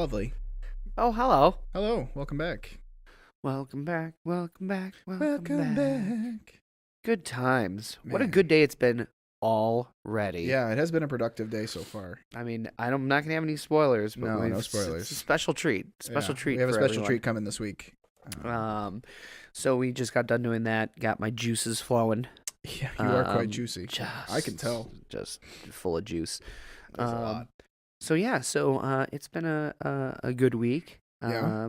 lovely. Oh, hello. Hello, welcome back. Welcome back. Welcome back. Welcome back. Good times. What a Man. good day it's been already. Yeah, it has been a productive day so far. I mean, I'm not gonna have any spoilers, but No spoilers. It's a special treat. Yeah, Treat. we have a for special everyone. treat coming this week. So we just got done doing that. Got my juices flowing. Yeah, you are quite juicy. Just, I can tell. Just full of juice. That's a lot. So it's been a good week. Yeah.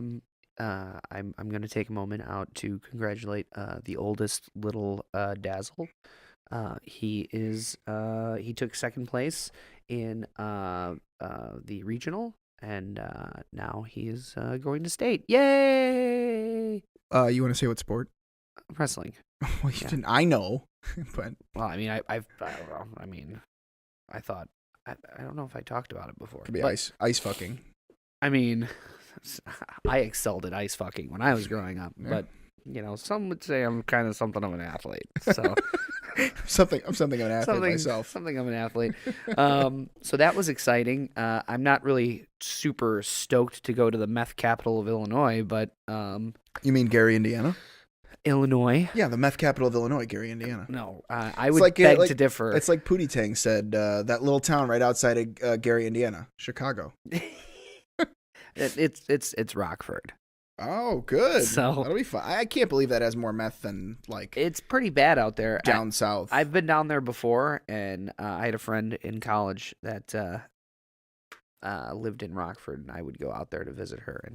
I'm gonna take a moment out to congratulate the oldest little Dazzle. He took second place in the regional, and now he is going to state. Yay! You want to say what sport? Wrestling. Well, you Yeah. didn't. I know, but Well, I mean, I don't know. I mean, I thought I don't know if I talked about it before. could be but, ice fucking. I mean, I excelled at ice fucking when I was growing up, Yeah. but some would say I'm kind of something of an athlete. So I'm something of an athlete myself. something of an athlete. So that was exciting. I'm not really super stoked to go to the meth capital of Illinois, but You mean Gary, Indiana? Illinois. Yeah, the meth capital of Illinois, Gary, Indiana. No, I would like, beg to differ. It's like Pootie Tang said, that little town right outside of Gary, Indiana, Chicago. It's Rockford. Oh, good. So- that'll be fun. I can't believe that has more meth than like It's pretty bad out there. down south. I've been down there before, and I had a friend in college that lived in Rockford, and I would go out there to visit her,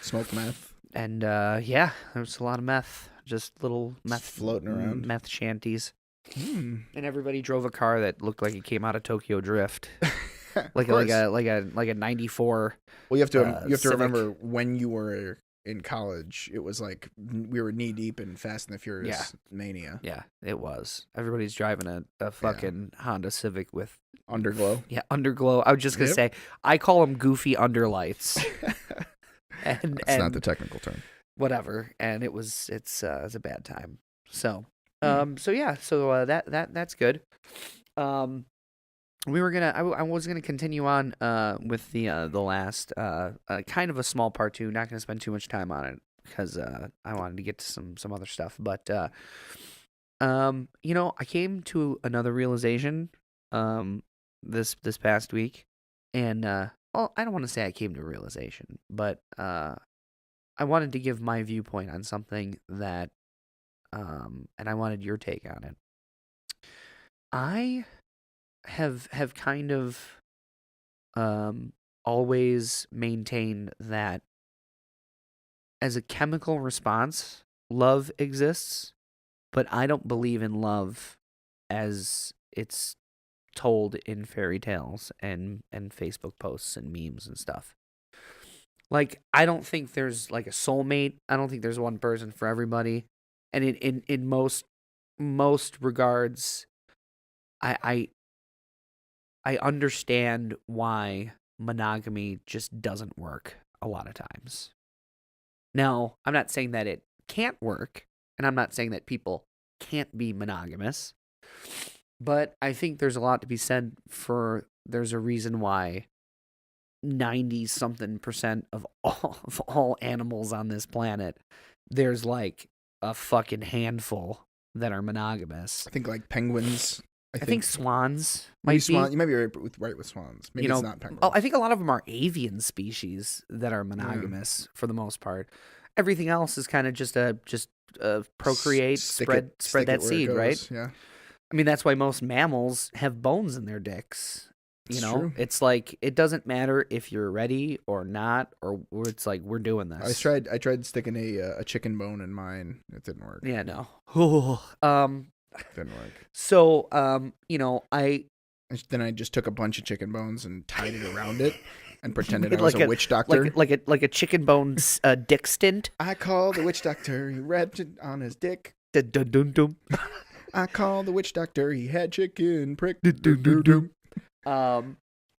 Smoke meth. and yeah, there was a lot of meth, just little meth floating around. meth shanties, Hmm. and everybody drove a car that looked like it came out of Tokyo Drift, like Of course. a '94. Well, you have to Civic. remember when you were in college. It was like we were knee deep in Fast and the Furious mania. Yeah, it was. Everybody's driving a fucking Honda Civic with Underglow. yeah underglow. I was just gonna Yep. say I call them goofy underlights. And That's not the technical term. whatever, and it's a bad time. So that's good. We were gonna I was gonna continue on with the last kind of a small part two. Not gonna spend too much time on it because I wanted to get to some other stuff. But I came to another realization this past week, and well, I don't want to say I came to a realization, but I wanted to give my viewpoint on something that and I wanted your take on it. I have kind of always maintained that as a chemical response, love exists, but I don't believe in love as it's told in fairy tales and Facebook posts and memes and stuff. Like, I don't think there's like a soulmate. I don't think there's one person for everybody. And in most regards, I understand why monogamy just doesn't work a lot of times. Now, I'm not saying that it can't work, and I'm not saying that people can't be monogamous, but I think there's a lot to be said for there's a reason why 90-something% of all animals on this planet, there's like a fucking handful that are monogamous. I think like penguins. I think swans might maybe be. swan. You might be right with swans. Maybe it's not penguins. Oh, I think a lot of them are avian species that are monogamous for the most part. Everything else is kind of just procreate, Stick spread it that where it seed, goes. right? Yeah. I mean, that's why most mammals have bones in their dicks. It's true. It's like it doesn't matter if you're ready or not, or it's like we're doing this. I tried sticking a chicken bone in mine. It didn't work. Yeah, no. Didn't work. So, Then I just took a bunch of chicken bones and tied it around it and pretended made I was like a witch doctor. like a chicken bone dick stint. I called the witch doctor. He wrapped it on his dick. Dun-dun-dun-dun. I called the witch doctor. He had chicken prick.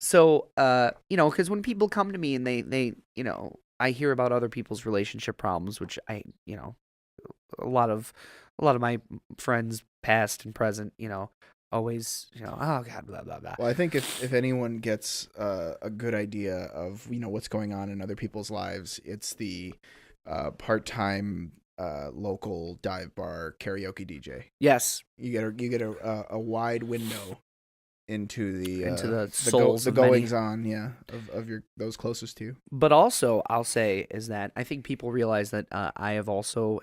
So, because when people come to me and they, I hear about other people's relationship problems, which a lot of my friends, past and present, always, oh God, blah, blah, blah. Well, I think if anyone gets a good idea of what's going on in other people's lives, it's the part-time local dive bar karaoke DJ. Yes. You get a wide window into the souls the of many. goings on, of those closest to you. But also, I'll say is that I think people realize that I have also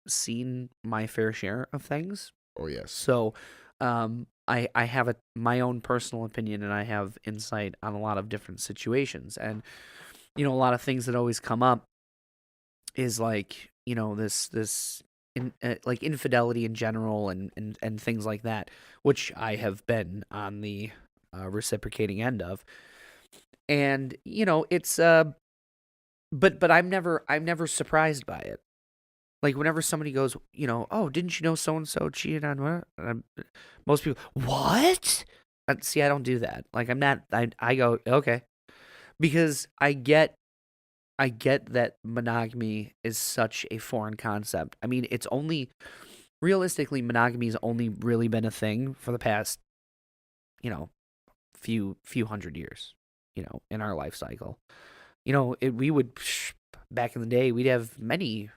seen my fair share of things. Oh yes. So, I have my own personal opinion, and I have insight on a lot of different situations, and a lot of things that always come up is like this like infidelity in general and things like that, which I have been on the reciprocating end of, and it's but I'm never surprised by it. Like whenever somebody goes, oh, didn't you know so and so cheated on what? Most people, what? See, I don't do that. Like I'm not. I go okay, because I get that monogamy is such a foreign concept. I mean, it's only realistically monogamy has only really been a thing for the past, few hundred years, in our life cycle. We would back in the day we'd have many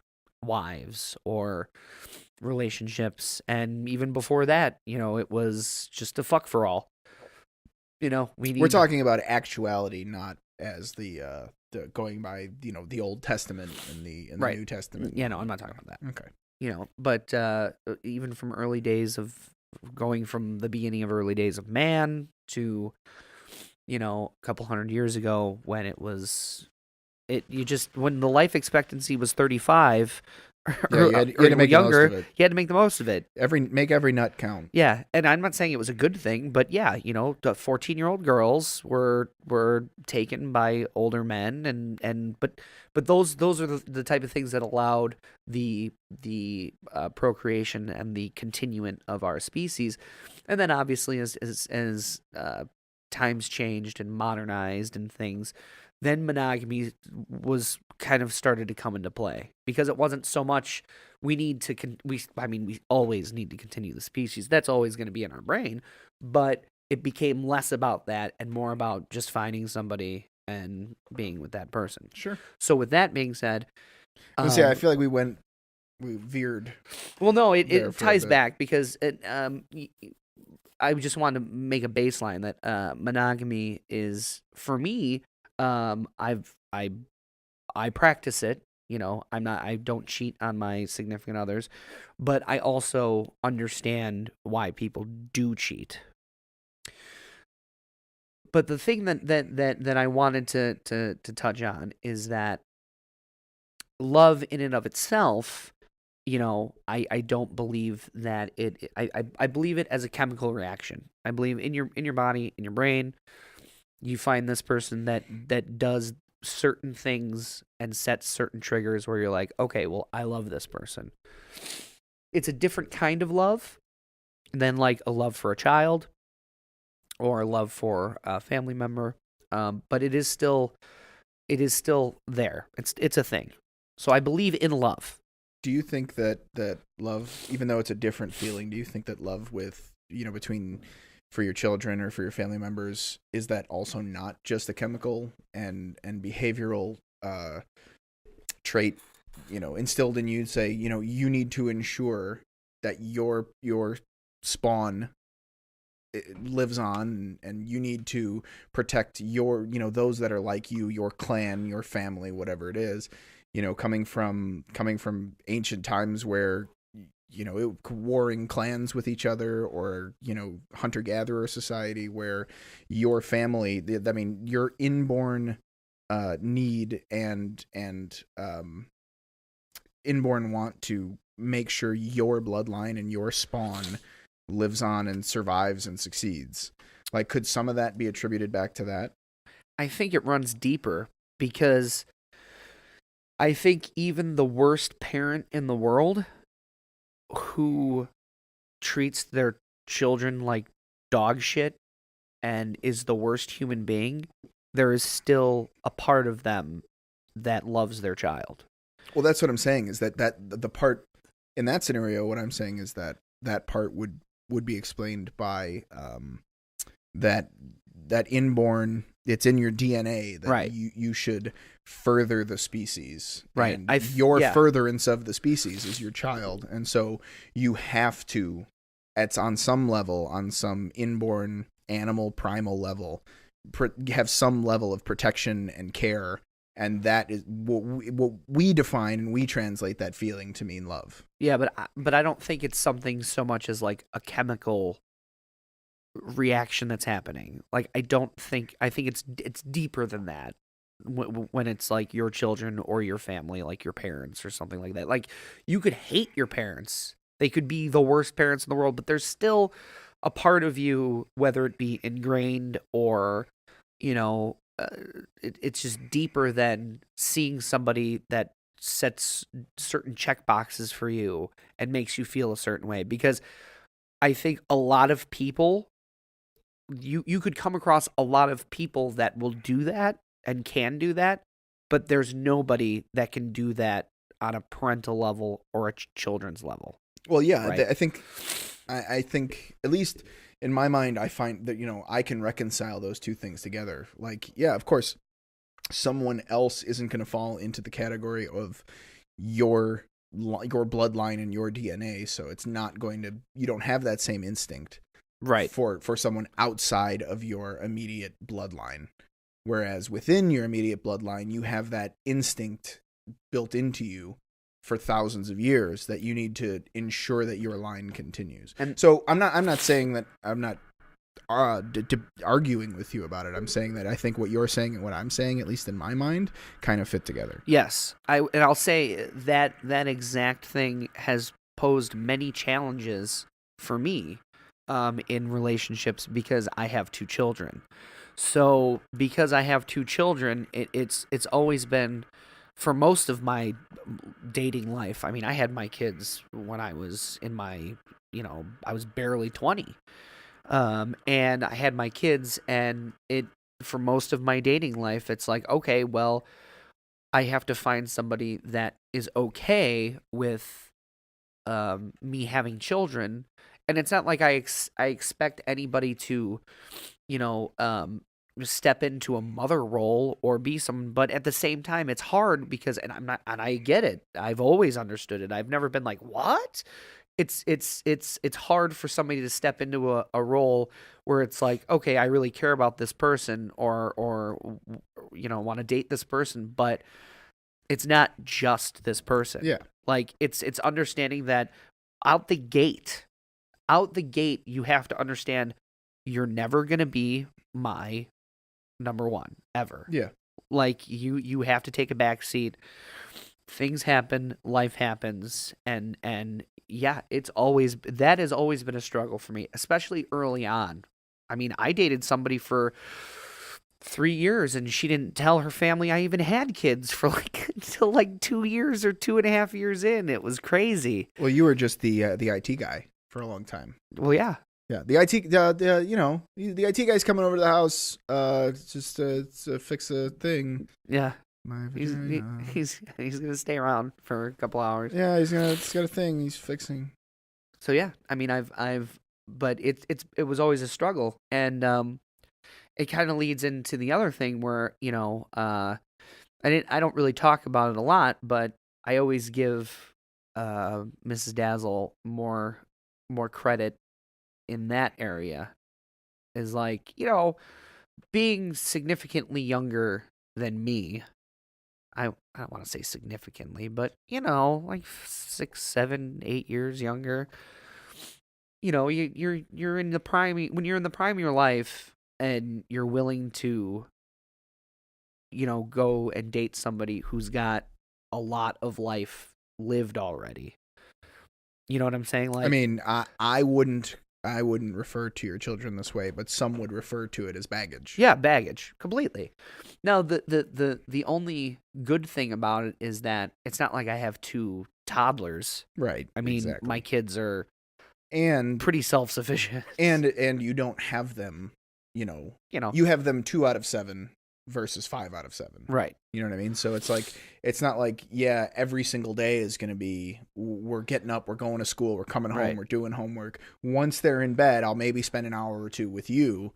wives or relationships, and even before that, it was just a fuck for all. We're talking about actuality, not as the going by the Old Testament and the right. New Testament. Yeah, no, I'm not talking about that. Okay. But even from early days of going from the beginning of early days of man to a couple hundred years ago when it was when the life expectancy was 35 you had to make younger, the most of it. You had to make the most of it. Make every nut count. Yeah, and I'm not saying it was a good thing, but yeah, the 14-year-old girls were taken by older men, but those are the type of things that allowed the procreation and the continuance of our species. And then obviously as times changed and modernized and things, then monogamy was kind of started to come into play, because it wasn't so much we need to we always need to continue the species. That's always going to be in our brain, but it became less about that and more about just finding somebody and being with that person. Sure. So with that being said, I feel like we veered. Well, no, it ties back because I just wanted to make a baseline that monogamy is, for me, I practice it. I don't cheat on my significant others, but I also understand why people do cheat. But the thing that I wanted to touch on is that love in and of itself, I don't believe that I believe it as a chemical reaction. I believe in your body, in your brain, you find this person that does certain things and sets certain triggers where you're like, okay, well, I love this person. It's a different kind of love than like a love for a child or a love for a family member. But it is still there. It's a thing. So I believe in love. Do you think that love, even though it's a different feeling, do you think that love with, between for your children or for your family members, is that also not just a chemical and behavioral trait, instilled in you to say, you need to ensure that your spawn lives on, and you need to protect your, those that are like you, your clan, your family, whatever it is, coming from ancient times where warring clans with each other, or hunter-gatherer society where your family, your inborn need and inborn want to make sure your bloodline and your spawn lives on and survives and succeeds. Like, could some of that be attributed back to that? I think it runs deeper, because I think even the worst parent in the world who treats their children like dog shit and is the worst human being, there is still a part of them that loves their child. Well, that's what I'm saying, is that the part in that scenario, what I'm saying is that part would would be explained by that inborn, it's in your DNA that Right. you should further the species. Right. And your yeah. furtherance of the species is your child. And so you have to, it's on some level, on some inborn animal primal level, have some level of protection and care. And that is what we define, and we translate that feeling to mean love. Yeah, but I don't think it's something so much as like a chemical reaction that's happening. Like I think it's deeper than that. When it's like your children or your family, like your parents or something like that. Like you could hate your parents. They could be the worst parents in the world, but there's still a part of you, whether it be ingrained or, it's just deeper than seeing somebody that sets certain check boxes for you and makes you feel a certain way. Because I think a lot of people, you could come across a lot of people that will do that and can do that, but there's nobody that can do that on a parental level or a children's level. Well, yeah, right? I think at least in my mind, I find that, I can reconcile those two things together. Like, yeah, of course, someone else isn't going to fall into the category of your bloodline and your DNA. So it's not going to, you don't have that same instinct. Right. For someone outside of your immediate bloodline. Whereas within your immediate bloodline, you have that instinct built into you for thousands of years that you need to ensure that your line continues. And so I'm not saying that I'm not arguing with you about it. I'm saying that I think what you're saying and what I'm saying, at least in my mind, kind of fit together. Yes. I'll say that exact thing has posed many challenges for me in relationships because I have two children. So because I have two children, it's always been, for most of my dating life, I mean, I had my kids when I was in my, I was barely 20. And I had my kids, and for most of my dating life, it's like, okay, well, I have to find somebody that is okay with me having children. And it's not like I expect anybody to, step into a mother role or be someone, but at the same time, it's hard because, and I get it. I've always understood it. I've never been like, what? It's hard for somebody to step into a role where it's like, okay, I really care about this person or want to date this person, but it's not just this person. Yeah. Like it's understanding that out the gate, you have to understand you're never going to be my number one ever. Yeah. Like you have to take a back seat. Things happen, life happens, and yeah, that has always been a struggle for me, especially early on. I mean, I dated somebody for 3 years and she didn't tell her family I even had kids for until 2 years or 2.5 years in. It was crazy. Well, you were just the IT guy for a long time. Well, yeah. Yeah, the IT guy's coming over to the house just to fix a thing. Yeah. He's gonna stay around for a couple hours. Yeah, he's got a thing he's fixing. So yeah, I mean, but it was always a struggle, and it kind of leads into the other thing where I don't really talk about it a lot, but I always give Mrs. Dazzle more credit in that area, is being significantly younger than me. I don't want to say significantly, but 6, 7, 8 years younger. You're in the prime. When you're in the prime of your life and you're willing to go and date somebody who's got a lot of life lived already. You know what I'm saying? I mean, I wouldn't refer to your children this way, but some would refer to it as baggage. Yeah, baggage, completely. Now, the only good thing about it is that it's not like I have 2 toddlers. Right. I mean, exactly. My kids are and pretty self-sufficient. And you don't have them, you have them 2 out of 7 versus 5 out of 7. Right. You know what I mean? So it's like, it's not like, yeah, every single day is going to be, we're getting up, we're going to school, we're coming home, Right. we're doing homework. Once they're in bed, I'll maybe spend an hour or two with you.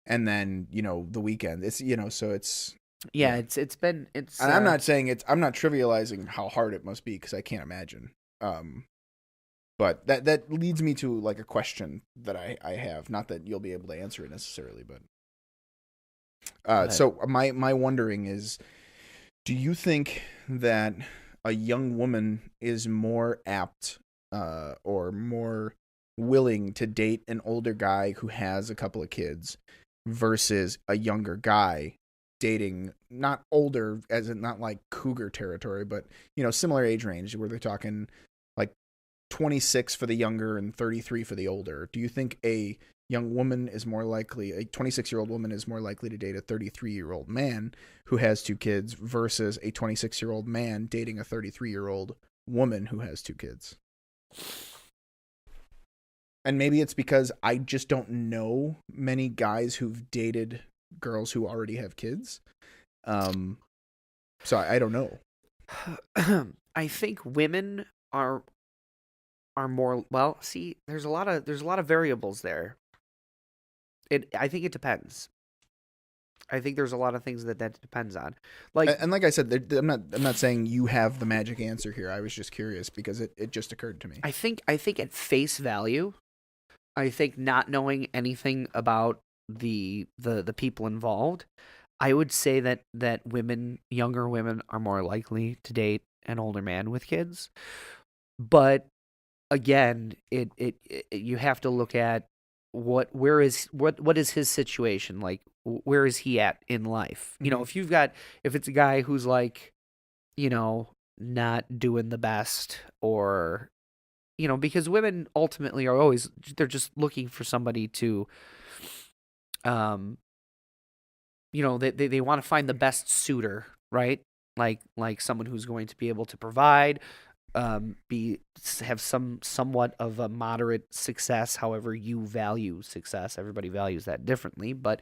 And then, you know, the weekend, it's, you know, so it's, Yeah, yeah. it's been, it's, And I'm not saying I'm not trivializing how hard it must be, because I can't imagine. But that leads me to like a question that I have. Not that you'll be able to answer it necessarily, but so my wondering is, do you think that a young woman is more apt or more willing to date an older guy who has a couple of kids versus a younger guy dating, not older as in not like cougar territory, but, you know, similar age range where they're talking like 26 for the younger and 33 for the older? Do you think a young woman is more likely, a 26-year-old woman is more likely to date a 33-year-old man who has 2 kids versus a 26-year-old man dating a 33-year-old woman who has 2 kids? And maybe it's because I just don't know many guys who've dated girls who already have kids. So I don't know. I think women are more, well, see, there's a lot of variables there. I think it depends. I think there's a lot of things that depends on. Like, and like I said, I'm not saying you have the magic answer here. I was just curious because it just occurred to me. I think at face value, I think not knowing anything about the people involved, I would say that younger women are more likely to date an older man with kids. But again, it you have to look at what is his situation, like where is he at in life? You know, if it's a guy who's like, you know, not doing the best, or, you know, because women ultimately are always, they're just looking for somebody to, you know, they want to find the best suitor, right? Like someone who's going to be able to provide, have somewhat of a moderate success. However you value success, everybody values that differently, but,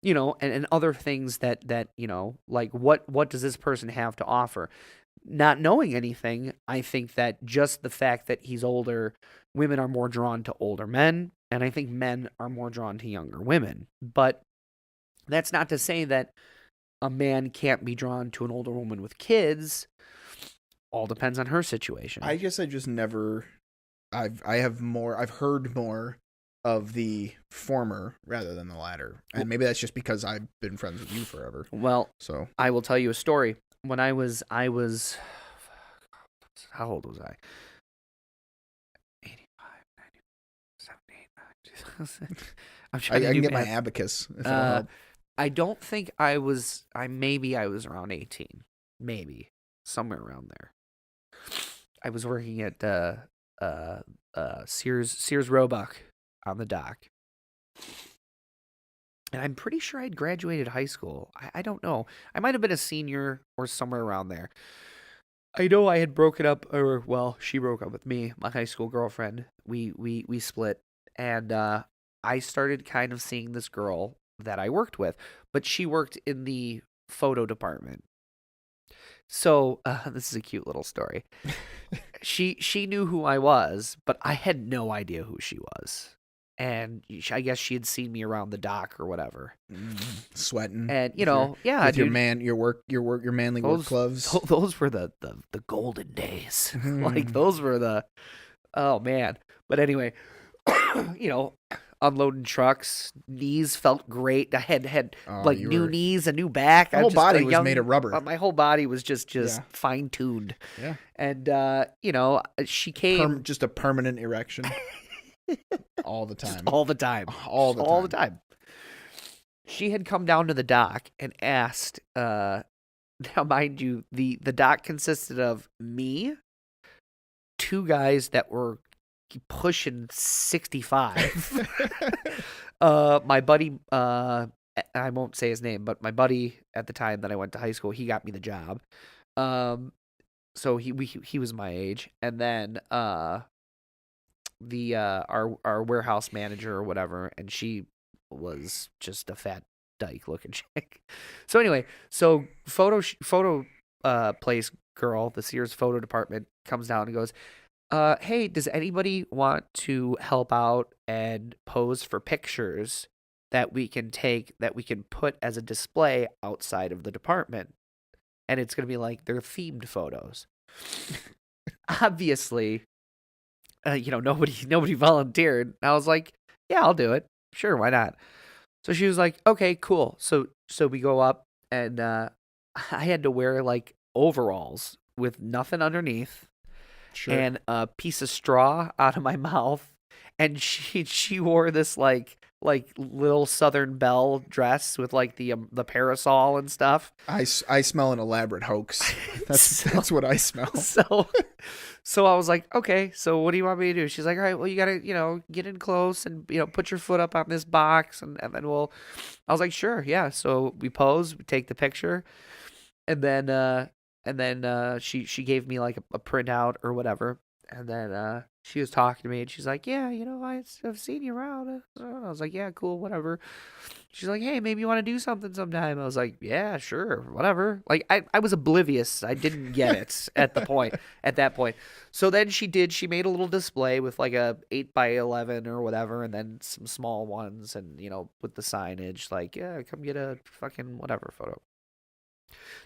you know, and other things that, you know, like what does this person have to offer? Not knowing anything, I think that just the fact that he's older, women are more drawn to older men, and I think men are more drawn to younger women. But that's not to say that a man can't be drawn to an older woman with kids. All depends on her situation. I guess I just never. I've heard more of the former rather than the latter, and maybe that's just because I've been friends with you forever. Well, so I will tell you a story. When I was, how old was I? 85, 90, 78, 90. I'm trying to I do can get math. my abacus if it'll help. I don't think I was. Maybe I was around 18, maybe somewhere around there. I was working at Sears Roebuck on the dock, and I'm pretty sure I'd graduated high school. I don't know. I might have been a senior or somewhere around there. I know I had broken up, or, well, she broke up with me, my high school girlfriend. We split, and I started kind of seeing this girl that I worked with, but she worked in the photo department. So this is a cute little story. She knew who I was, but I had no idea who she was. And I guess she had seen me around the dock or whatever, Sweating, and, you know, yeah, with dude, your manly work gloves. Those were the golden days. Like, those were the, oh man. But anyway, you know, unloading trucks, knees felt great. I had like new knees, a new back. My whole body was made of rubber. My whole body was just fine tuned. Yeah. And you know, she came just a permanent erection. All the time. All the time. She had come down to the dock and asked, now mind you, the dock consisted of me, 2 guys that were pushing 65. My buddy, I won't say his name, but my buddy at the time that I went to high school, he got me the job. So he was my age, and then our warehouse manager or whatever, and she was just a fat dyke looking chick. So anyway, so photo place girl, the Sears photo department comes down and goes, hey, does anybody want to help out and pose for pictures that we can take that we can put as a display outside of the department? And it's gonna be like they're themed photos. Obviously, nobody volunteered. I was like, yeah, I'll do it. Sure, why not? So she was like, okay, cool. So we go up, and I had to wear like overalls with nothing underneath, Sure. and a piece of straw out of my mouth, and she wore this like little Southern Belle dress with like the parasol and stuff. I smell an elaborate hoax. That's what I smell. So I was like, okay, so what do you want me to do? She's like, all right, well, you gotta get in close and put your foot up on this box, and then I was like, sure, yeah. So we pose, we take the picture, and then she gave me like a printout or whatever, and then she was talking to me, and she's like, yeah, I've seen you around. I was like, yeah, cool, whatever. She's like, hey, maybe you want to do something sometime. I was like, yeah, sure, whatever. Like I was oblivious. I didn't get it at that point. So then she made a little display with like a 8x11 or whatever, and then some small ones, and with the signage like, yeah, come get a fucking whatever photo.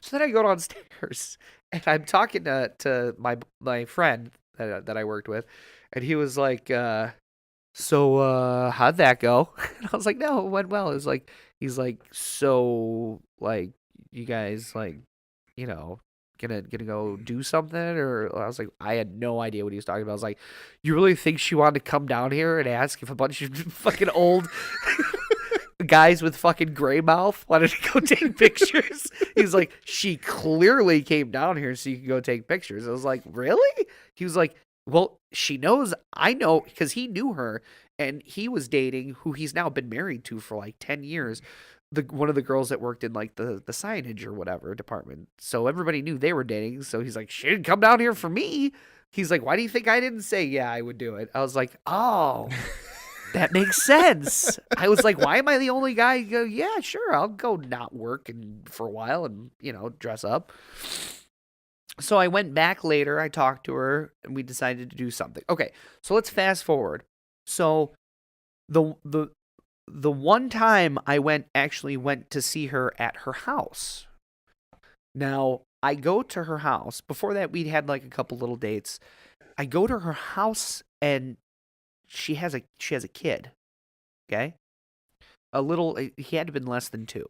So then I go downstairs and I'm talking to my friend that I worked with, and he was like, so how'd that go? And I was like, no, it went well. He's like, so like you guys like, gonna go do something? Or I was like, I had no idea what he was talking about. I was like, you really think she wanted to come down here and ask if a bunch of fucking old guys with fucking gray mouth wanted to go take pictures? He's like, she clearly came down here so you can go take pictures. I was like, really? He was like, well, she knows I know, because he knew her, and he was dating who he's now been married to for like 10 years. One of the girls that worked in like the signage or whatever department. So everybody knew they were dating. So he's like, she didn't come down here for me. He's like, why do you think I didn't say, yeah, I would do it? I was like, oh, that makes sense. I was like, why am I the only guy? Go, yeah, sure, I'll go not work for a while and, dress up. So I went back later, I talked to her, and we decided to do something. Okay, so let's fast forward. So the one time I actually went to see her at her house. Now, I go to her house. Before that, we'd had like a couple little dates. I go to her house, and she has a kid. Okay? He had to have been less than 2.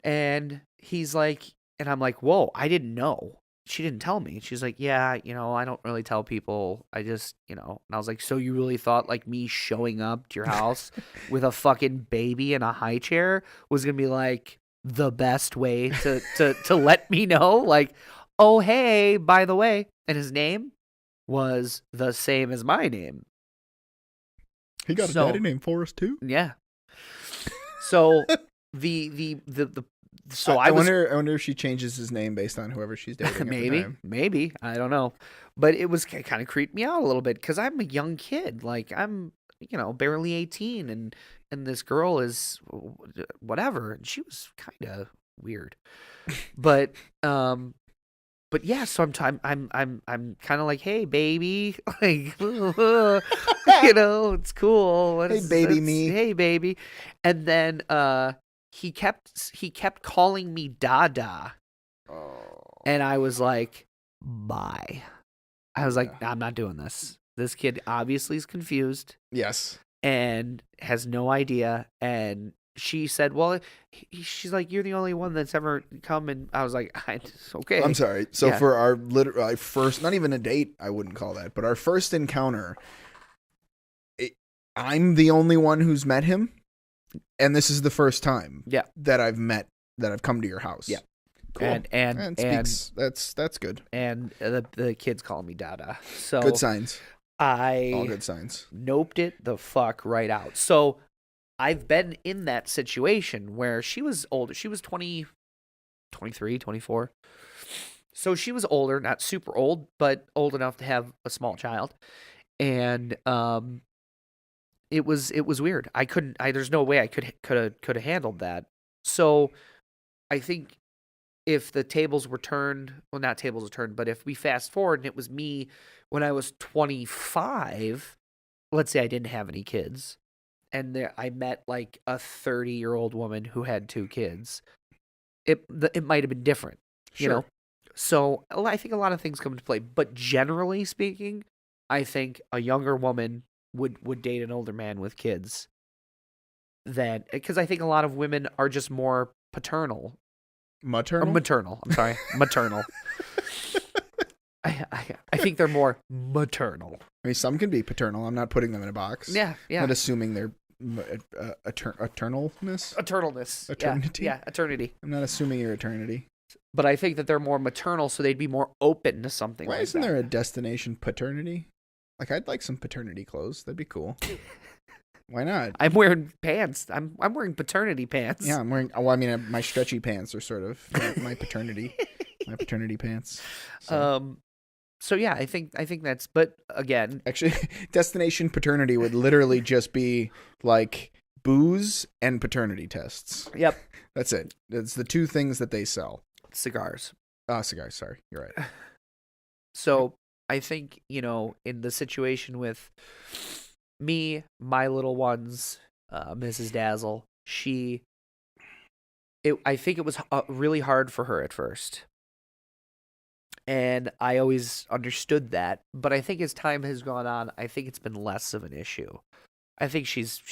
And he's like, and I'm like, whoa, I didn't know. She didn't tell me. She's like, yeah, I don't really tell people. I just, and I was like, so you really thought like me showing up to your house with a fucking baby in a high chair was going to be like the best way to let me know? Like, oh, hey, by the way. And his name was the same as my name. He got a daddy named Forrest too? Yeah. So I wonder if she changes his name based on whoever she's dating. Maybe, I don't know, but it kind of creeped me out a little bit because I'm a young kid, like I'm barely 18, and this girl is whatever, and she was kind of weird, but yeah, so I'm kind of like, hey baby, like it's cool. Hey baby, and then he kept calling me Dada. Oh. And I was like, bye. I was like, I'm not doing this. This kid obviously is confused. Yes. And has no idea. And she said, well, she's like, you're the only one that's ever come. And I was like, okay. I'm sorry. So for our first, not even a date, I wouldn't call that, but our first encounter, I'm the only one who's met him. And this is the first time that I've come to your house. Yeah. Cool. And that's good. And the kid's calling me Dada. So good signs. All good signs. Noped it the fuck right out. So I've been in that situation where she was older. She was 20, 23, 24. So she was older, not super old, but old enough to have a small child. And it was weird. I couldn't. There's no way I could have handled that. So I think if the tables were turned, well, not tables were turned, but if we fast forward and it was me when I was 25, let's say I didn't have any kids, and I met like a 30-year-old woman who had 2 kids, it might have been different, you know? So I think a lot of things come into play, but generally speaking, I think a younger woman would date an older man with kids because I think a lot of women are just more paternal. Maternal. I'm sorry. Maternal. I think they're more maternal. I mean, some can be paternal. I'm not putting them in a box. Yeah. I'm not assuming they're eternalness. Eternalness. Eternity. Yeah, eternity. I'm not assuming your eternity. But I think that they're more maternal, so they'd be more open to something like that. Why isn't there a destination paternity? Like, I'd like some paternity clothes. That'd be cool. Why not? I'm wearing pants. I'm wearing paternity pants. Yeah, I'm wearing. Well, I mean, my stretchy pants are sort of my paternity pants. So yeah, I think that's. But again, actually, destination paternity would literally just be like booze and paternity tests. Yep, that's it. It's the 2 things that they sell. Cigars. Cigars. Sorry, you're right. So I think in the situation with me, my little ones, Mrs. Dazzle, I think it was really hard for her at first. And I always understood that, but I think as time has gone on, I think it's been less of an issue. I think she's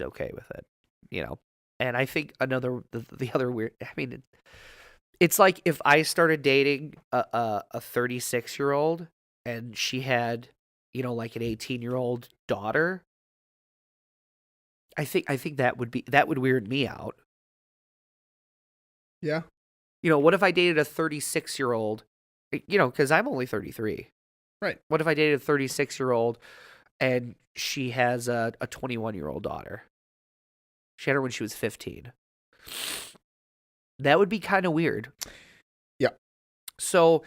okay with it, And I think the other weird, I mean, it's like if I started dating a 36-year-old and she had, like an 18-year-old daughter, I think that would weird me out. Yeah. What if I dated a 36-year-old, because I'm only 33. Right. What if I dated a 36-year-old and she has a 21-year-old daughter? She had her when she was 15. That would be kind of weird. Yeah. So,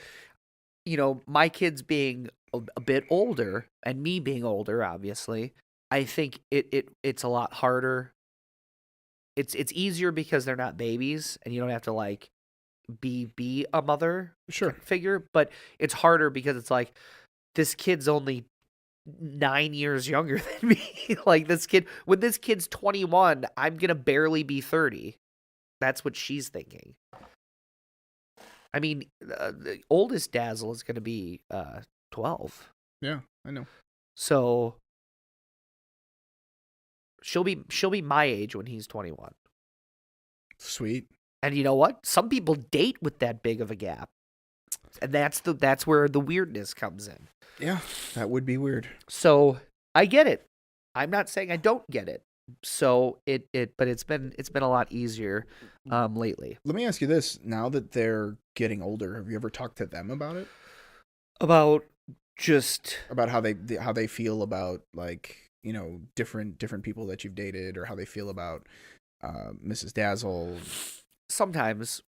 my kids being a bit older and me being older, obviously, I think it's a lot harder. It's easier because they're not babies and you don't have to like be a mother figure, but it's harder because it's like this kid's only 9 years younger than me. Like when this kid's 21, I'm gonna barely be 30. That's what she's thinking. I mean, the oldest Dazzle is gonna be 12. Yeah, I know. So she'll be my age when he's 21. Sweet. And you know what? Some people date with that big of a gap. And that's where the weirdness comes in. Yeah, that would be weird. So I get it. I'm not saying I don't get it. So but it's been a lot easier lately. Let me ask you this: now that they're getting older, have you ever talked to them about it? About how they feel about, like, different people that you've dated, or how they feel about Mrs. Dazzle. Sometimes,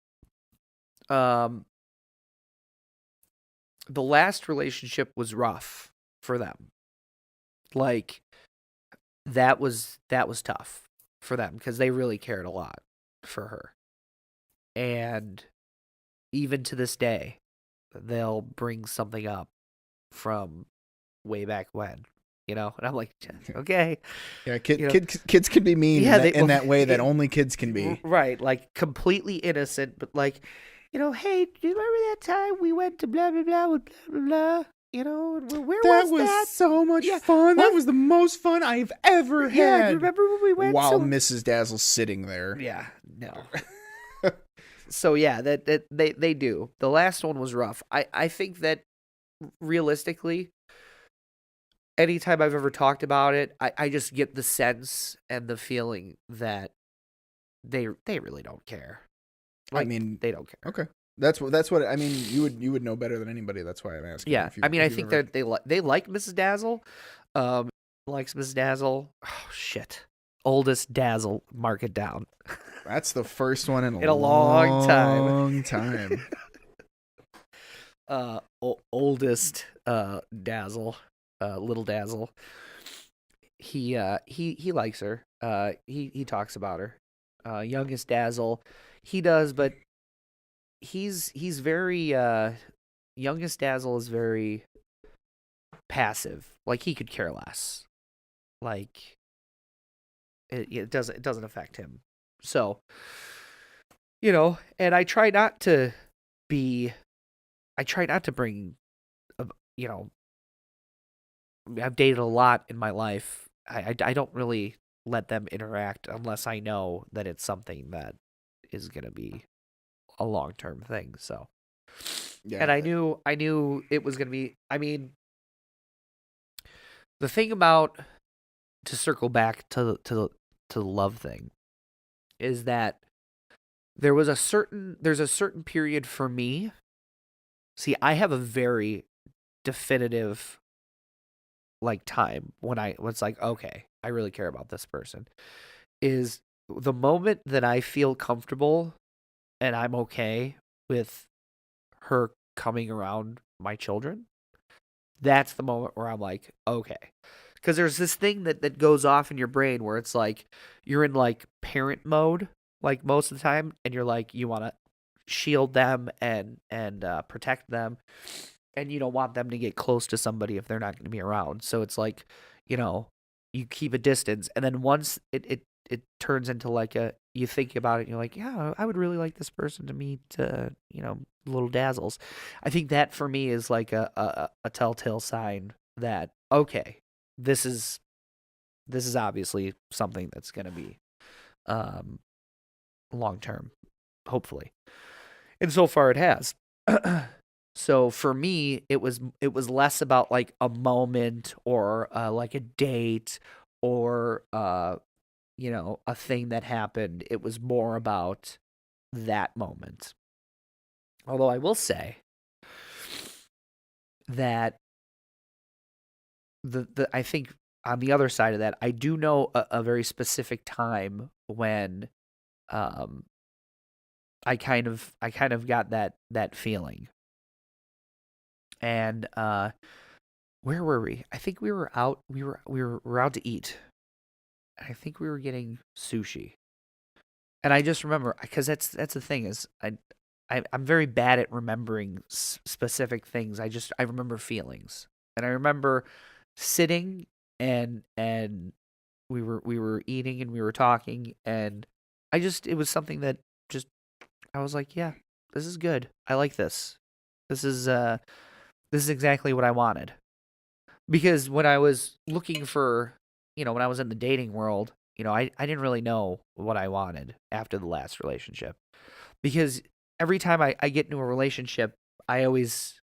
the last relationship was rough for them. Like, that was tough for them because they really cared a lot for her. And even to this day, they'll bring something up from way back when, and I'm like, okay. Yeah, kids can be mean in that way that only kids can be. Right, like completely innocent, but like, hey, do you remember that time we went to blah, blah, blah, with blah, blah, blah? Where was that? That was so much fun. That was the most fun I've ever had. Yeah, remember when we went? While Mrs. Dazzle's sitting there. Yeah, no. So yeah, that they do. The last one was rough. I think that realistically, anytime I've ever talked about it, I just get the sense and the feeling that they really don't care. Like, I mean, they don't care. Okay. That's what I mean. You would know better than anybody. That's why I'm asking. Yeah, I think that they like Mrs. Dazzle. Likes Mrs. Dazzle. Oh shit, oldest Dazzle. Mark it down. That's the first one in a long time. Long time. Oldest Dazzle, little Dazzle. he likes her. He talks about her. Youngest Dazzle, he does, but he's very Youngest Dazzle is very passive. Like he could care less. Like it doesn't affect him. So, and be I try not to bring you know, I've dated a lot in my life. I don't really let them interact unless I know that it's something that is going to be a long-term thing. So, and Yeah. I knew it was going to be, I mean, the thing about, to circle back to the love thing, is that there's a certain period for me. See, I have a very definitive like time when it's like, okay, I really care about this person, is the moment that I feel comfortable and I'm okay with her coming around my children. That's the moment where I'm like, okay. Because there's this thing that goes off in your brain where it's like you're in like parent mode, like most of the time, and you're like, you want to shield them and protect them, and you don't want them to get close to somebody if they're not going to be around. So it's like, you know, you keep a distance, and then once it turns into like you think about it, and you're like, yeah, I would really like this person to meet, little Dazzles. I think that for me is like a telltale sign that, okay, this is obviously something that's going to be um, long term, hopefully, and so far it has. So for me, it was less about like a moment or like a date or a thing that happened. It was more about that moment. Although I will say that the I think on the other side of that, I do know a very specific time when um I kind of got that feeling. And where were we? I think we were out. We were out to eat. I think we were getting sushi. And I just remember, because that's the thing, is I'm very bad at remembering specific things. I remember feelings, and I remember sitting and we were eating and we were talking, and it was something that just, I was like, yeah, this is good. I like this. This is uh this is exactly what I wanted. Because when I was looking for, when I was in the dating world, I didn't really know what I wanted after the last relationship. Because every time I get into a relationship, I always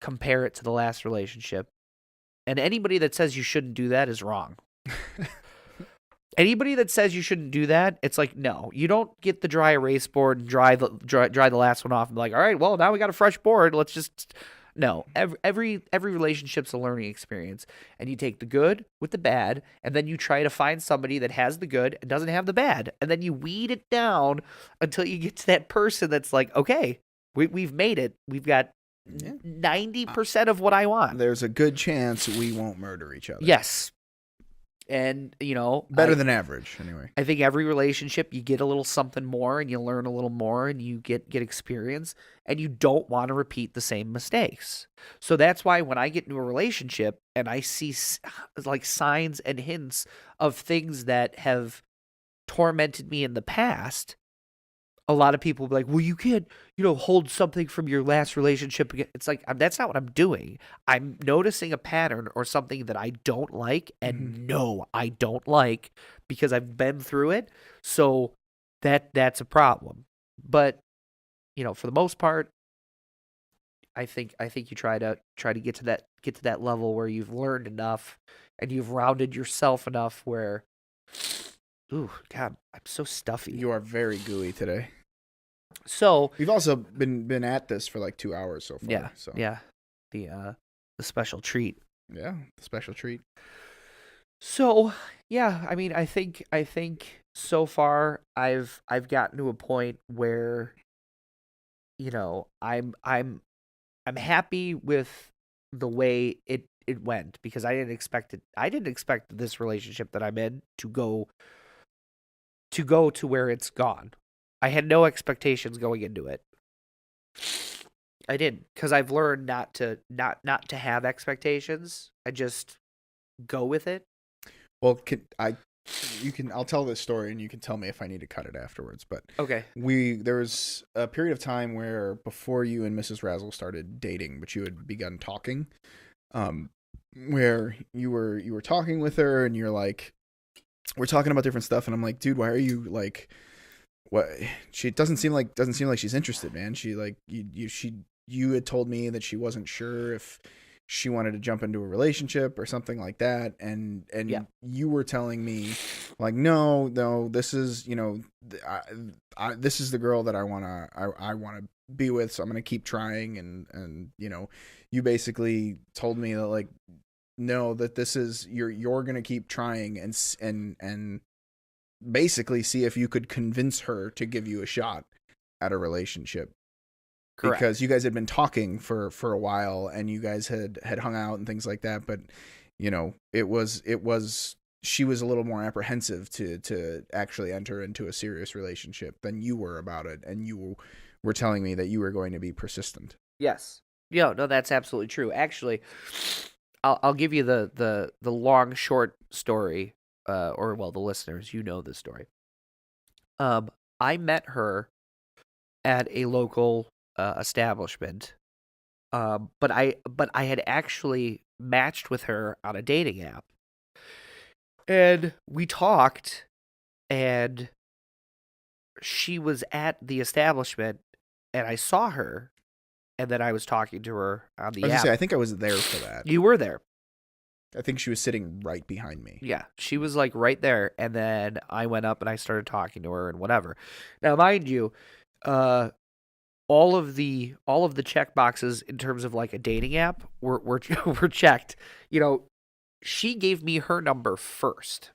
compare it to the last relationship. And anybody that says you shouldn't do that is wrong. Anybody that says you shouldn't do that, it's like, no, you don't get the dry erase board and dry the last one off and be like, all right, well, now we got a fresh board. Let's just, no. Every relationship's a learning experience, and you take the good with the bad, and then you try to find somebody that has the good and doesn't have the bad, and then you weed it down until you get to that person that's like, okay, we've made it. We've got Yeah. 90% of what I want. There's a good chance we won't murder each other. Yes. And, better than average, anyway. I think every relationship, you get a little something more and you learn a little more and you get experience, and you don't want to repeat the same mistakes. So that's why when I get into a relationship and I see like signs and hints of things that have tormented me in the past, a lot of people will be like, well, you can't, hold something from your last relationship again. It's like, that's not what I'm doing. I'm noticing a pattern or something that I don't like, and no, I don't like, because I've been through it. So that's a problem. But, for the most part, I think you try to get to that level where you've learned enough and you've rounded yourself enough where, ooh, God, I'm so stuffy. You are very gooey today. So we've also been at this for like 2 hours so far. Yeah. So. Yeah. The special treat. Yeah, the special treat. So yeah, I mean, I think so far I've gotten to a point where, I'm happy with the way it went, because I didn't expect it. I didn't expect this relationship that I'm in to go to where it's gone. I had no expectations going into it. I didn't, because I've learned not to have expectations. I just go with it. Well, I'll tell this story and you can tell me if I need to cut it afterwards. But Okay. there was a period of time where before you and Mrs. Razzle started dating, but you had begun talking, where you were talking with her and you're like, we're talking about different stuff, and I'm like, dude, why are you like, what? She doesn't seem like she's interested, man. She like you had told me that she wasn't sure if she wanted to jump into a relationship or something like that, and Yeah. you were telling me like, no, this is, this is the girl that I wanna be with, so I'm gonna keep trying, and you basically told me that like, no, that this is, you're gonna keep trying and basically see if you could convince her to give you a shot at a relationship. Correct. Because you guys had been talking for a while and you guys had hung out and things like that, but it was she was a little more apprehensive to actually enter into a serious relationship than you were about it, and you were telling me that you were going to be persistent. Yes. No, that's absolutely true. Actually, I'll give you the long short story, or well, the listeners, the story. I met her at a local establishment, but I had actually matched with her on a dating app, and we talked, and she was at the establishment, and I saw her, and then I was talking to her on the app. I think I was there for that. You were there. I think she was sitting right behind me. Yeah, she was like right there, and then I went up and I started talking to her and whatever. Now, mind you, all of the check boxes in terms of like a dating app were checked. She gave me her number first,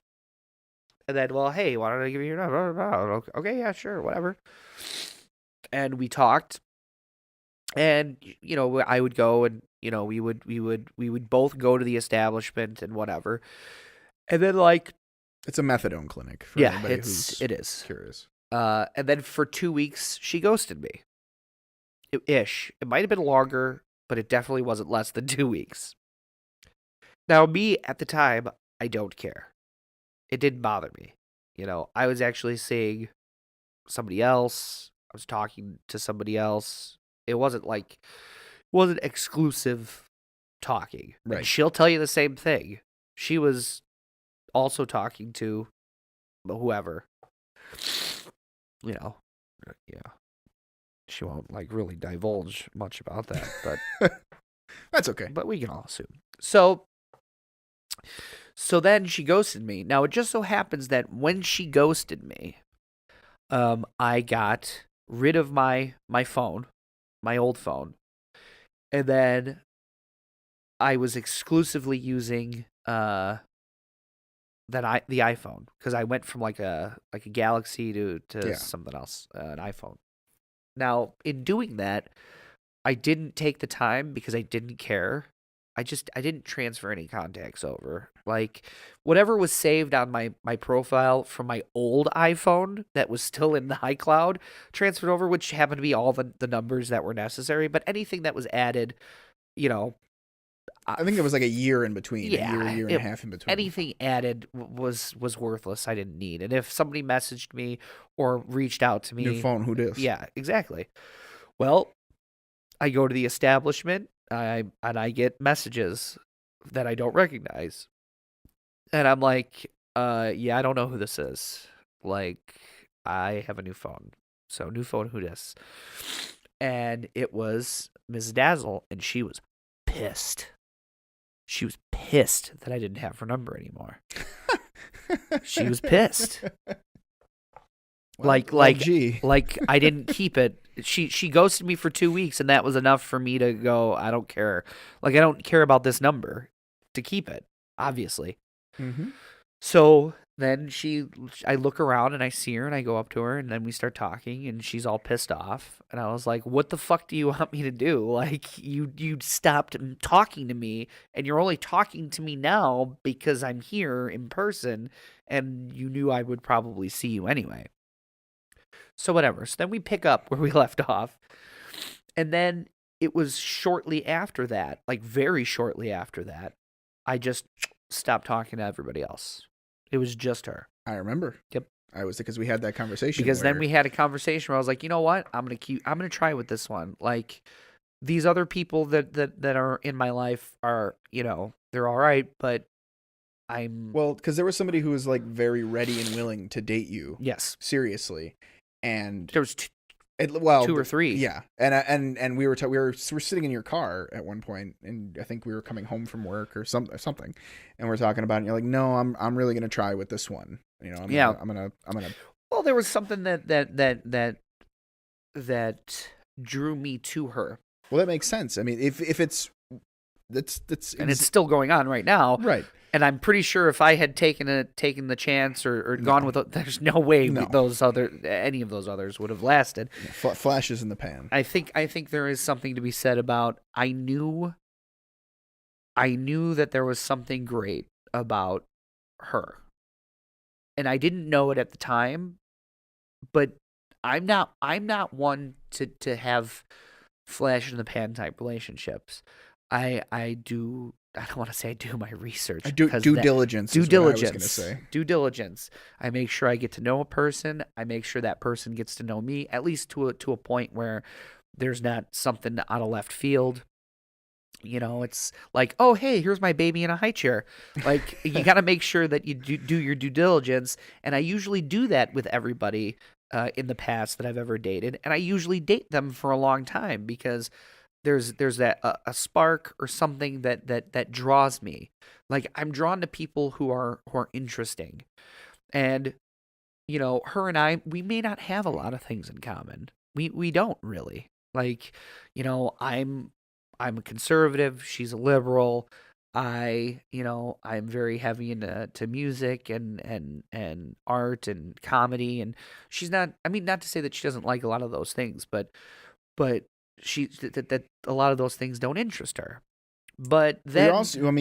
and then, well, hey, why don't I give you your number? Okay, yeah, sure, whatever. And we talked, and I would go, and we would both go to the establishment and whatever, and then like, it's a methadone clinic for anybody who's curious. And then for 2 weeks she ghosted me. It might have been longer, but it definitely wasn't less than 2 weeks. Now, me at the time, I don't care. It didn't bother me. I was actually seeing somebody else. I was talking to somebody else. It wasn't exclusive talking. Right. And she'll tell you the same thing. She was also talking to whoever. Yeah. She won't like really divulge much about that, but that's okay. But we can all assume. So then she ghosted me. Now, it just so happens that when she ghosted me, I got rid of my phone, my old phone, and then I was exclusively using the iPhone, because I went from like a Galaxy to something else, an iPhone. Now, in doing that, I didn't take the time because I didn't care. I didn't transfer any contacts over. Like, whatever was saved on my profile from my old iPhone that was still in the iCloud transferred over, which happened to be all the numbers that were necessary. But anything that was added, I think it was like a year in between, a year and a half in between. Anything added was worthless. I didn't need. And if somebody messaged me or reached out to me, your phone, who dis? Yeah, exactly. Well, I go to the establishment, and I get messages that I don't recognize, and I'm like, yeah, I don't know who this is. Like, I have a new phone, so new phone, who dis? And it was Ms. Dazzle, and she was pissed. She was pissed that I didn't have her number anymore. She was pissed. Well, like I didn't keep it. She ghosted me for 2 weeks, and that was enough for me to go, I don't care. Like, I don't care about this number to keep it, obviously. Mm-hmm. So then I look around and I see her and I go up to her and then we start talking and she's all pissed off. And I was like, what the fuck do you want me to do? Like, you stopped talking to me and you're only talking to me now because I'm here in person and you knew I would probably see you anyway. So whatever. So then we pick up where we left off. And then it was shortly after that, like very shortly after that, I just stopped talking to everybody else. It was just her. I remember. Yep. I was because we had that conversation. Because then we had a conversation where I was like, you know what? I'm gonna try with this one. Like these other people that are in my life are, they're all right, but well, because there was somebody who was like very ready and willing to date you. Yes. Seriously. And there was 2 or 3. Yeah. And we were sitting in your car at one point, and I think we were coming home from work or something, and we're talking about it, and you're like, no, I'm really gonna try with this one. I'm gonna. Well, there was something that drew me to her. Well, that makes sense. I mean, if it's and it's still going on right now, right? And I'm pretty sure if I had taken the chance or gone with it, there's no way any of those others would have lasted. Flashes in the pan. I think there is something to be said about I knew that there was something great about her. And I didn't know it at the time, but I'm not one to have flash in the pan type relationships. I don't want to say I do my research. Due diligence. Due diligence. I make sure I get to know a person. I make sure that person gets to know me, at least to a point where there's not something out of left field. It's like, oh, hey, here's my baby in a high chair. Like, you got to make sure that you do your due diligence. And I usually do that with everybody in the past that I've ever dated. And I usually date them for a long time because there's that a spark or something that draws me. Like, I'm drawn to people who are interesting. And, her and I, we may not have a lot of things in common. We don't really. Like, I'm a conservative. She's a liberal. I'm very heavy into music and art and comedy, and she's not. I mean, not to say that she doesn't like a lot of those things, but that a lot of those things don't interest her. But then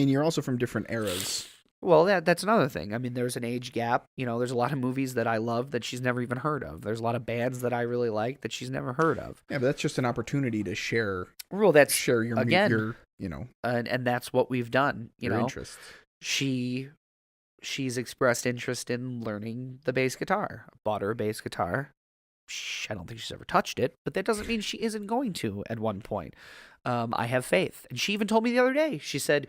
you're also from different eras. Well, that's another thing. I mean, there's an age gap. There's a lot of movies that I love that she's never even heard of. There's a lot of bands that I really like that she's never heard of. Yeah, but that's just an opportunity to share. Well, that's share your and that's what we've done. Your interests. She's expressed interest in learning the bass guitar. I bought her a bass guitar. I don't think she's ever touched it, but that doesn't mean she isn't going to at one point. I have faith, and she even told me the other day. She said,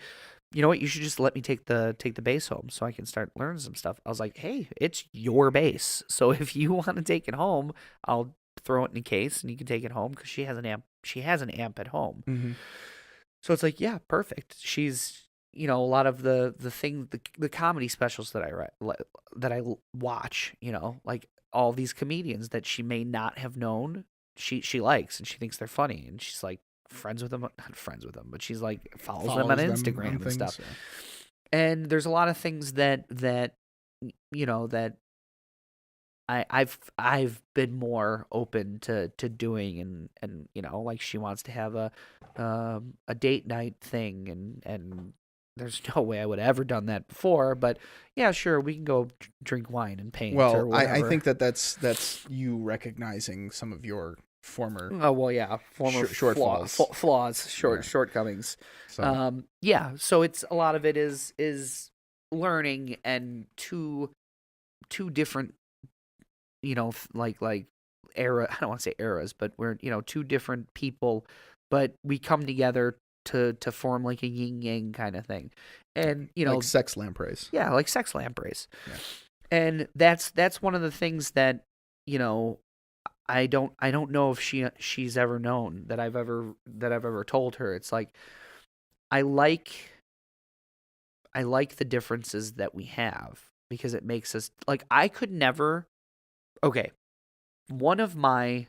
you know what? You should just let me take the bass home so I can start learning some stuff. I was like, hey, it's your bass. So if you want to take it home, I'll throw it in a case and you can take it home because she has an amp. She has an amp at home. Mm-hmm. So it's like, yeah, perfect. She's, a lot of the comedy specials that I watch, like all these comedians that she may not have known, she likes and she thinks they're funny, and she's like, not friends with them, but she's like follows them on Instagram and stuff. Yeah. And there's a lot of things that I've been more open to doing, and like she wants to have a date night thing, and there's no way I would have ever done that before, but yeah, sure, we can go drink wine and paint. Well, or whatever. I think that's you recognizing some of your former shortcomings. So. So it's a lot of it is learning, and two different like era, I don't want to say eras, but we're two different people, but we come together to form like a yin yang kind of thing. And like sex lampreys. Yeah, like sex lampreys. Yeah. And that's one of the things that I don't know if she's ever known that I've ever told her. It's like I like the differences that we have, because it makes us like, I could never. Okay, one of my,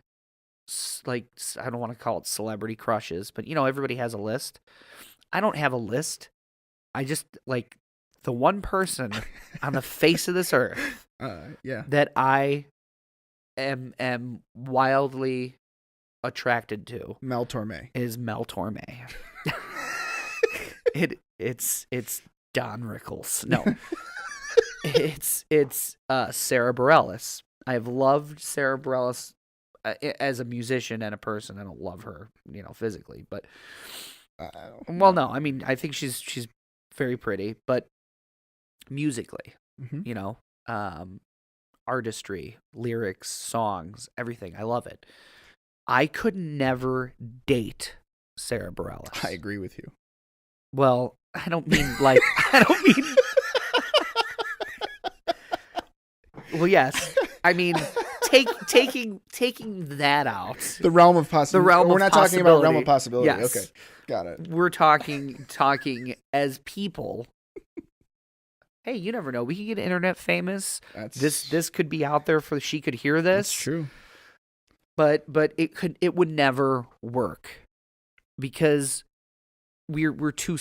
like, I don't want to call it celebrity crushes, but everybody has a list. I don't have a list. I just like the one person on the face of this earth Yeah. that I am wildly attracted to Mel Torme. is Mel Torme. It's Don Rickles. No. it's Sarah Bareilles. I've loved Sarah Bareilles as a musician and a person. I don't love her, physically, but no, I mean, I think she's very pretty, but musically, artistry, lyrics, songs, everything. I love it. I could never date Sarah Bareilles. I agree with you. Well, I don't mean like I don't mean. Well, yes. I mean, taking that out. The realm of possibility. We're not talking about realm of possibility. Yes. Okay, got it. We're talking as people. Hey, you never know. We could get internet famous. This could be out there for she could hear this. That's true. But it would never work because we're too.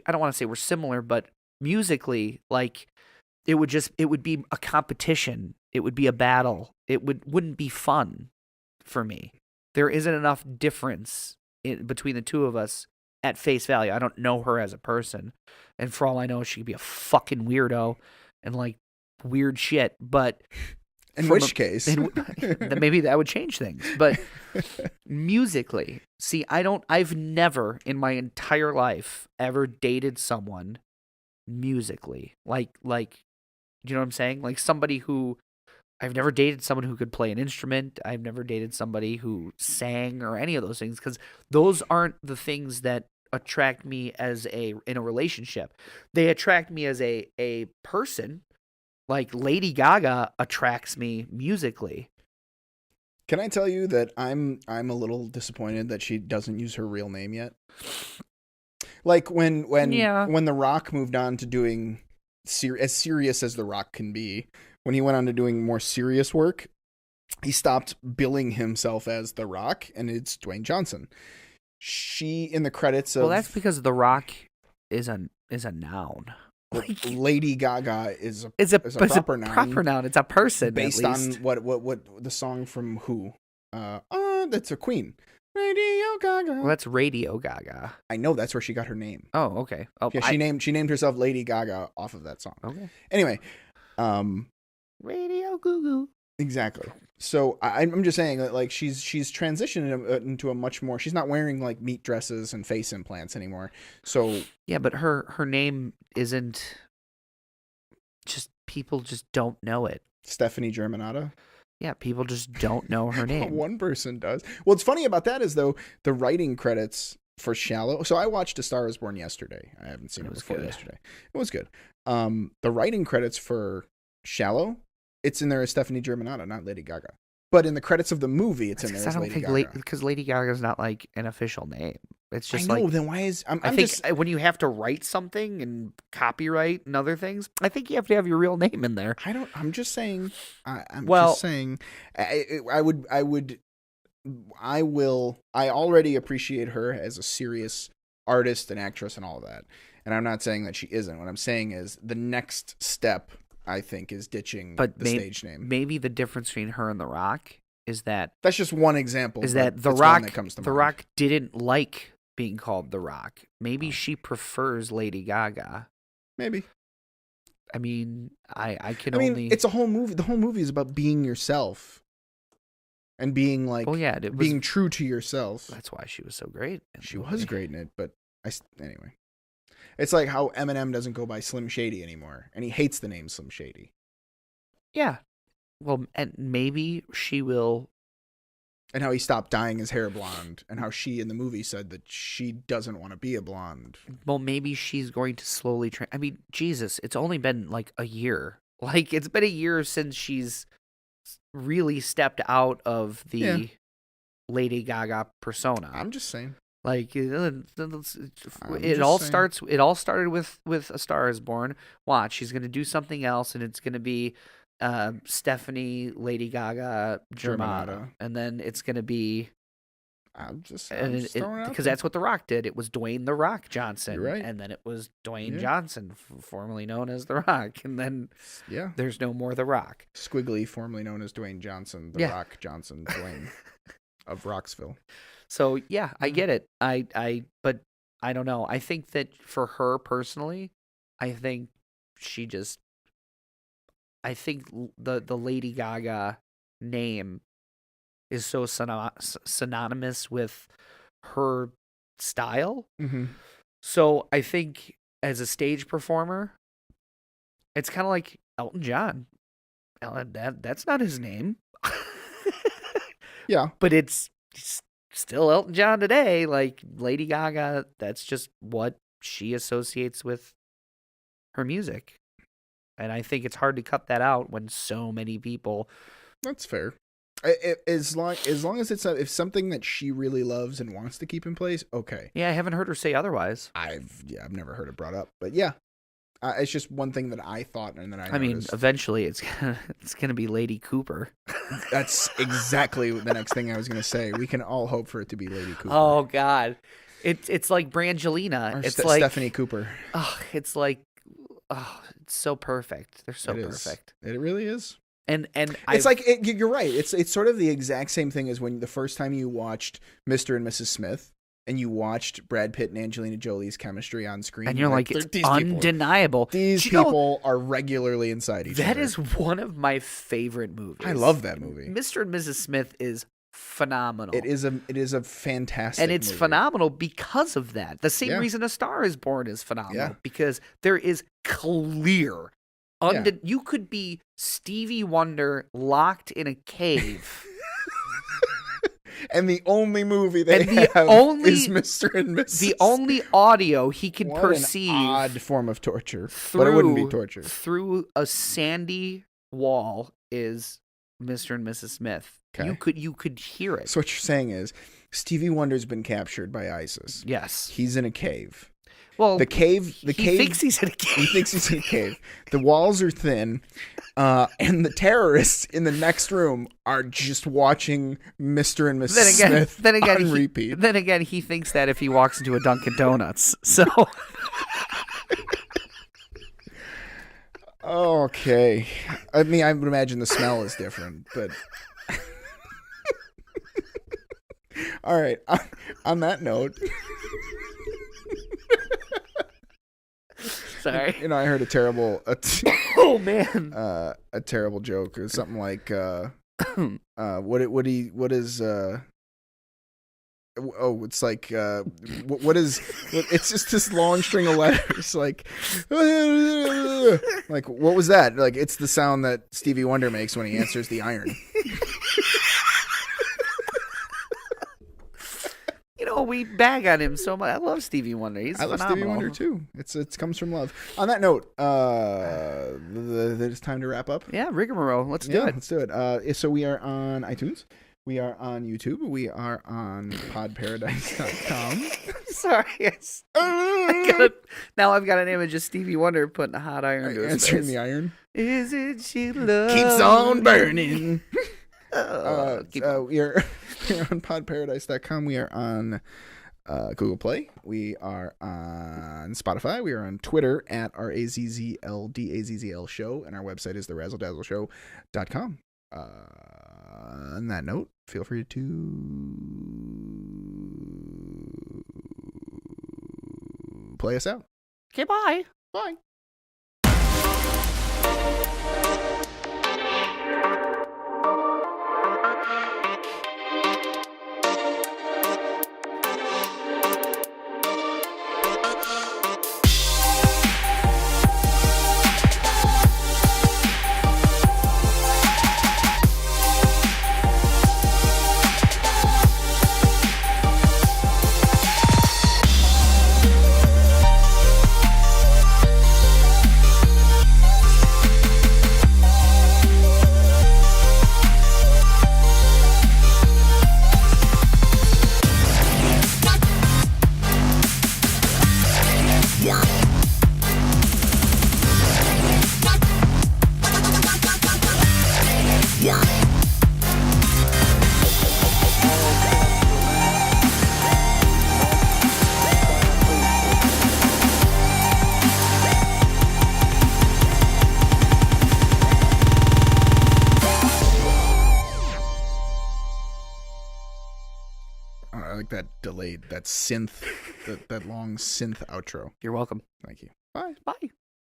I don't want to say we're similar, but musically, like it would be a competition. It would be a battle. It wouldn't be fun for me. There isn't enough difference between the two of us at face value. I don't know her as a person, and for all I know, she could be a fucking weirdo and like weird shit. But in which case, then maybe that would change things. But musically, see, I've never in my entire life ever dated someone musically like. Do you know what I'm saying? Like somebody who I've never dated someone who could play an instrument. I've never dated somebody who sang or any of those things because those aren't the things that attract me in a relationship. They attract me as a person. Like Lady Gaga attracts me musically. Can I tell you that I'm a little disappointed that she doesn't use her real name yet? Like when The Rock moved on to doing as serious as The Rock can be, when he went on to doing more serious work, he stopped billing himself as The Rock, and it's Dwayne Johnson. She in the credits of that's because The Rock is a noun. Lady Gaga is a proper noun. Proper noun. It's a person based at least. on what the song from who? That's a Queen. Radio Gaga. Well, that's Radio Gaga. I know that's where she got her name. Oh, okay. Oh, yeah, she named herself Lady Gaga off of that song. Okay. Anyway, Radio Goo Goo. Exactly. So I'm just saying that like she's transitioned into a much more. She's not wearing like meat dresses and face implants anymore. So yeah, but her name isn't. Just people just don't know it. Stephanie Germanotta. Yeah, people just don't know her name. One person does. What's funny about that is, though, the writing credits for Shallow. So I watched A Star Is Born yesterday. I haven't seen it before yesterday. It was good. The writing credits for Shallow, it's in there as Stephanie Germanotta, not Lady Gaga. But in the credits of the movie, it's in there as Lady Gaga. Because Lady Gaga is not like an official name. It's just then why is... I think when you have to write something and copyright and other things, I think you have to have your real name in there. I'm just saying... I already appreciate her as a serious artist and actress and all of that. And I'm not saying that she isn't. What I'm saying is the next step, I think, is ditching the stage name. Maybe the difference between her and The Rock is that... That's just one example. Is that The Rock didn't like being called The Rock. Maybe she prefers Lady Gaga. Maybe. I mean, it's a whole movie. The whole movie is about being yourself. And being like... Well, yeah, being true to yourself. That's why she was so great. She was great in it, but... Anyway. It's like how Eminem doesn't go by Slim Shady anymore, and he hates the name Slim Shady. Yeah. Well, and maybe she will... And how he stopped dyeing his hair blonde, and how she in the movie said that she doesn't want to be a blonde. Well, maybe she's going to slowly... I mean, Jesus, it's only been like a year. Like, it's been a year since she's really stepped out of the Lady Gaga persona. I'm just saying. Like it all started with A Star Is Born. Watch, she's gonna do something else, and it's gonna be Stephanie Lady Gaga Germanotta, and then it's gonna be I'm just throwing it out because there. that's what The Rock did. It was Dwayne The Rock Johnson. You're right. And then it was Dwayne Yeah. Johnson, formerly known as The Rock. And then Yeah. there's no more The Rock. Squiggly, formerly known as Dwayne Johnson, the Yeah. Rock Johnson, Dwayne of Rocksville. So yeah, I get it. But I don't know. I think that for her personally, I think the Lady Gaga name is so synonymous with her style. Mm-hmm. So I think as a stage performer, it's kind of like Elton John. That's not his name. Yeah. But it's still Elton John today. Like Lady Gaga, that's just what she associates with her music. And I think it's hard to cut that out when so many people. That's fair. As long as it's if something that she really loves and wants to keep in place, okay. Yeah, I haven't heard her say otherwise. I've never heard it brought up, but yeah, it's just one thing that I thought and then I mean, noticed. eventually it's gonna be Lady Cooper. That's exactly the next thing I was gonna say. We can all hope for it to be Lady Cooper. Oh God, it's like Brangelina. Or It's like Stephanie Cooper. Oh, it's like it's so perfect. They're so It is. perfect. It really is. And it's like you're right. It's sort of the exact same thing as when the first time you watched Mr. and Mrs. Smith and you watched Brad Pitt and Angelina Jolie's chemistry on screen. And you're like it's these undeniable. These people are regularly inside each other. That is one of my favorite movies. I love that movie. Mr. and Mrs. Smith is phenomenal. It is a fantastic and it's movie. phenomenal because of that. The same Yeah. reason A Star is Born is phenomenal. Yeah. Because there is clear you could be Stevie Wonder locked in a cave. And the only movie they have is Mr. and Mrs. The only audio he can What perceive. An odd form of torture, but it wouldn't be torture. Through a sandy wall is Mr. and Mrs. Smith. Okay. You could hear it. So what you're saying is Stevie Wonder's been captured by ISIS. Yes. He's in a cave. Well, the cave. He thinks he's in a cave. He thinks he's in a cave. The walls are thin, and the terrorists in the next room are just watching Mr. and Mrs. Smith on repeat. Then again, he thinks that if he walks into a Dunkin' Donuts. So. Okay. I mean, I would imagine the smell is different, but. All right. On that note. Sorry. You know, I heard a terrible. Oh man. A terrible joke. It was something like, what is it's like, what is? It's just this long string of letters. Like what was that? Like it's the sound that Stevie Wonder makes when he answers the iron. You know, we bag on him so much. I love Stevie Wonder. He's phenomenal. Stevie Wonder too. It comes from love. On that note, it's time to wrap up. Yeah, rigmarole. Let's do it. Let's do it. So we are on iTunes. We are on YouTube. We are on podparadise.com. Sorry. Now I've got an image of Stevie Wonder putting a hot iron to his answering face. the iron. Is it she loves Keeps on burning. Keep we are on podparadise.com. We are on Google Play. We are on Spotify. We are on Twitter at RAZZLDAZZL show. And our website is the razzledazzleshow.com. On that note, feel free to play us out. Okay, bye. Bye. that delayed, that synth, that long synth outro. You're welcome. Thank you. Bye. Bye.